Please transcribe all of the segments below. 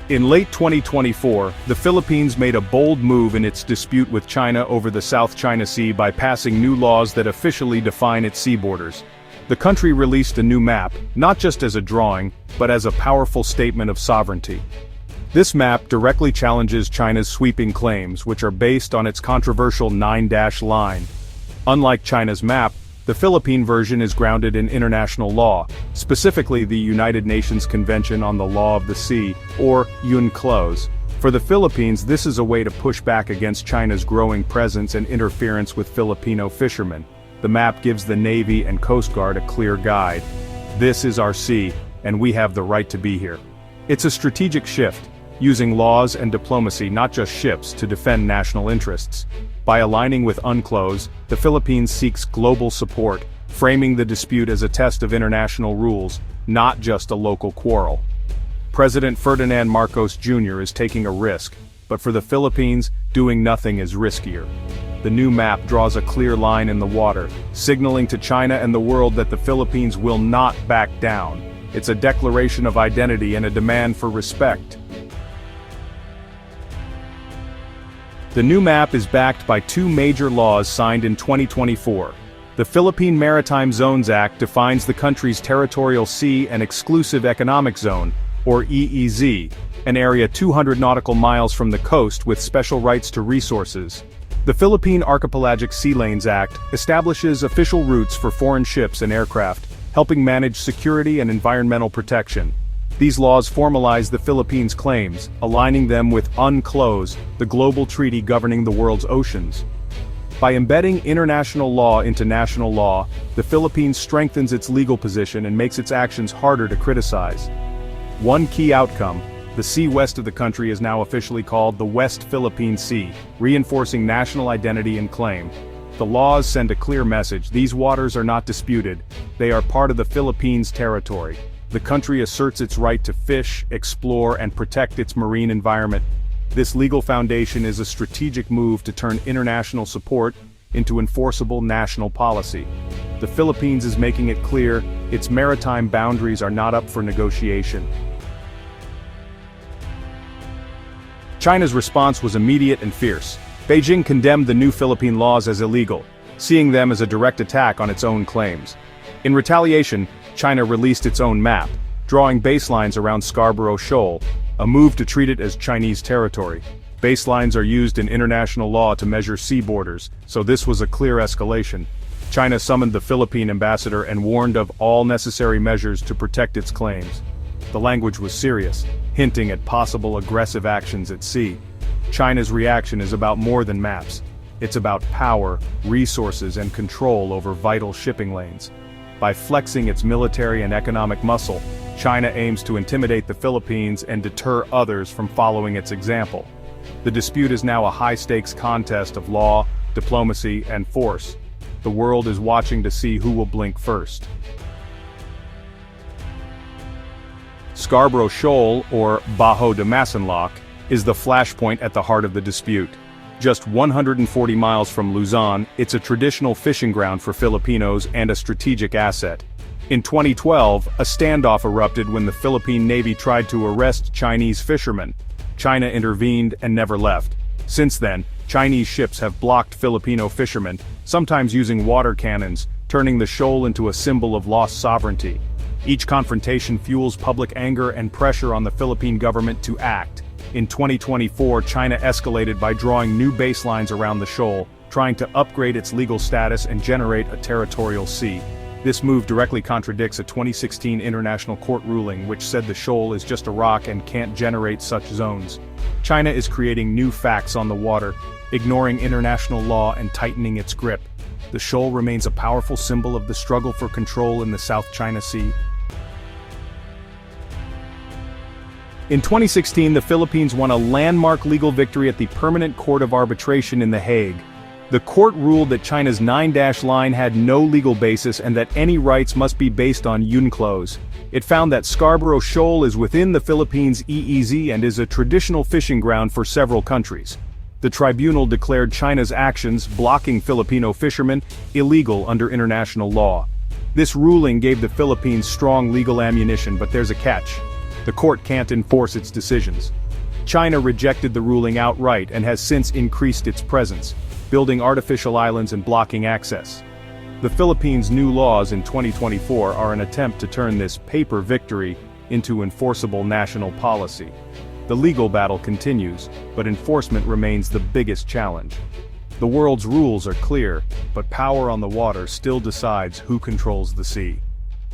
In late 2024, the Philippines made a bold move in its dispute with China over the South China Sea by passing new laws that officially define its sea borders. The country released a new map, not just as a drawing, but as a powerful statement of sovereignty. This map directly challenges China's sweeping claims, which are based on its controversial 9-dash line. Unlike China's map, the Philippine version is grounded in international law, specifically the United Nations Convention on the Law of the Sea, or UNCLOS. For the Philippines, this is a way to push back against China's growing presence and interference with Filipino fishermen. The map gives the Navy and Coast Guard a clear guide. This is our sea, and we have the right to be here. It's a strategic shift, using laws and diplomacy, not just ships, to defend national interests. By aligning with UNCLOS, the Philippines seeks global support, framing the dispute as a test of international rules, not just a local quarrel. President Ferdinand Marcos Jr. is taking a risk, but for the Philippines, doing nothing is riskier. The new map draws a clear line in the water, signaling to China and the world that the Philippines will not back down. It's a declaration of identity and a demand for respect. The new map is backed by two major laws signed in 2024. The Philippine Maritime Zones Act defines the country's territorial sea and exclusive economic zone, or EEZ, an area 200 nautical miles from the coast with special rights to resources. The Philippine Archipelagic Sea Lanes Act establishes official routes for foreign ships and aircraft, helping manage security and environmental protection. These laws formalize the Philippines' claims, aligning them with UNCLOS, the global treaty governing the world's oceans. By embedding international law into national law, the Philippines strengthens its legal position and makes its actions harder to criticize. One key outcome: the sea west of the country is now officially called the West Philippine Sea, reinforcing national identity and claim. The laws send a clear message: these waters are not disputed, they are part of the Philippines' territory. The country asserts its right to fish, explore, and protect its marine environment. This legal foundation is a strategic move to turn international support into enforceable national policy. The Philippines is making it clear its maritime boundaries are not up for negotiation. China's response was immediate and fierce. Beijing condemned the new Philippine laws as illegal, seeing them as a direct attack on its own claims. In retaliation, China released its own map, drawing baselines around Scarborough Shoal, a move to treat it as Chinese territory. Baselines are used in international law to measure sea borders, so this was a clear escalation. China summoned the Philippine ambassador and warned of all necessary measures to protect its claims. The language was serious, hinting at possible aggressive actions at sea. China's reaction is about more than maps. It's about power, resources, and control over vital shipping lanes. By flexing its military and economic muscle, China aims to intimidate the Philippines and deter others from following its example. The dispute is now a high-stakes contest of law, diplomacy, and force. The world is watching to see who will blink first. Scarborough Shoal, or Bajo de Masinloc, is the flashpoint at the heart of the dispute. Just 140 miles from Luzon, it's a traditional fishing ground for Filipinos and a strategic asset. In 2012, a standoff erupted when the Philippine Navy tried to arrest Chinese fishermen. China intervened and never left. Since then, Chinese ships have blocked Filipino fishermen, sometimes using water cannons, turning the shoal into a symbol of lost sovereignty. Each confrontation fuels public anger and pressure on the Philippine government to act. In 2024, China escalated by drawing new baselines around the shoal, trying to upgrade its legal status and generate a territorial sea. This move directly contradicts a 2016 international court ruling which said the shoal is just a rock and can't generate such zones. China is creating new facts on the water, ignoring international law and tightening its grip. The shoal remains a powerful symbol of the struggle for control in the South China Sea. In 2016, the Philippines won a landmark legal victory at the Permanent Court of Arbitration in The Hague. The court ruled that China's 9-dash line had no legal basis and that any rights must be based on UNCLOS. It found that Scarborough Shoal is within the Philippines' EEZ and is a traditional fishing ground for several countries. The tribunal declared China's actions, blocking Filipino fishermen, illegal under international law. This ruling gave the Philippines strong legal ammunition, but there's a catch. The court can't enforce its decisions. China rejected the ruling outright and has since increased its presence, building artificial islands and blocking access. The Philippines' new laws in 2024 are an attempt to turn this paper victory into enforceable national policy. The legal battle continues, but enforcement remains the biggest challenge. The world's rules are clear, but power on the water still decides who controls the sea.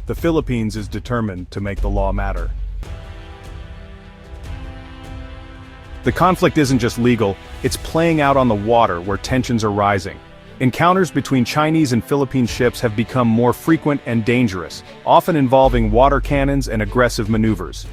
The Philippines is determined to make the law matter. The conflict isn't just legal, it's playing out on the water where tensions are rising. Encounters between Chinese and Philippine ships have become more frequent and dangerous, often involving water cannons and aggressive maneuvers.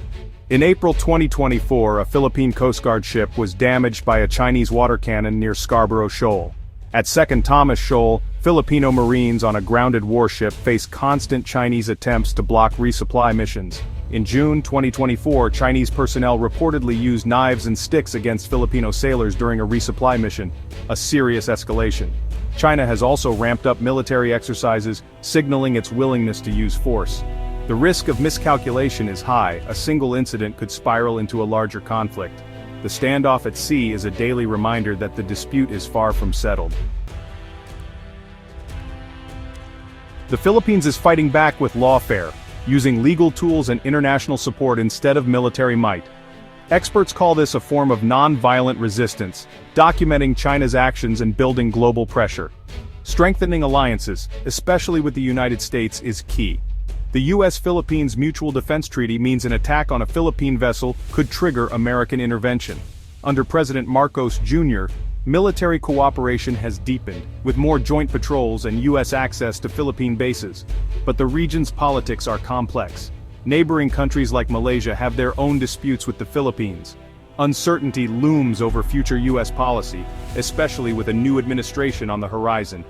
In April 2024, a Philippine Coast Guard ship was damaged by a Chinese water cannon near Scarborough Shoal. At Second Thomas Shoal, Filipino Marines on a grounded warship face constant Chinese attempts to block resupply missions. In June 2024, Chinese personnel reportedly used knives and sticks against Filipino sailors during a resupply mission, a serious escalation. China has also ramped up military exercises, signaling its willingness to use force. The risk of miscalculation is high. A single incident could spiral into a larger conflict. The standoff at sea is a daily reminder that the dispute is far from settled. The Philippines is fighting back with lawfare, using legal tools and international support instead of military might. Experts call this a form of non-violent resistance, documenting China's actions and building global pressure. Strengthening alliances, especially with the United States, is key. The U.S.-Philippines Mutual Defense Treaty means an attack on a Philippine vessel could trigger American intervention. Under President Marcos Jr., military cooperation has deepened, with more joint patrols and U.S. access to Philippine bases. But the region's politics are complex. Neighboring countries like Malaysia have their own disputes with the Philippines. Uncertainty looms over future U.S. policy, especially with a new administration on the horizon.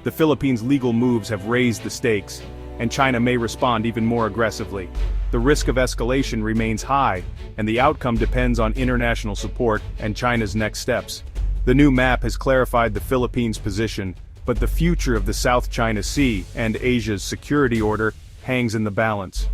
The Philippines' legal moves have raised the stakes, and China may respond even more aggressively. The risk of escalation remains high, and the outcome depends on international support and China's next steps. The new map has clarified the Philippines' position, but the future of the South China Sea and Asia's security order hangs in the balance.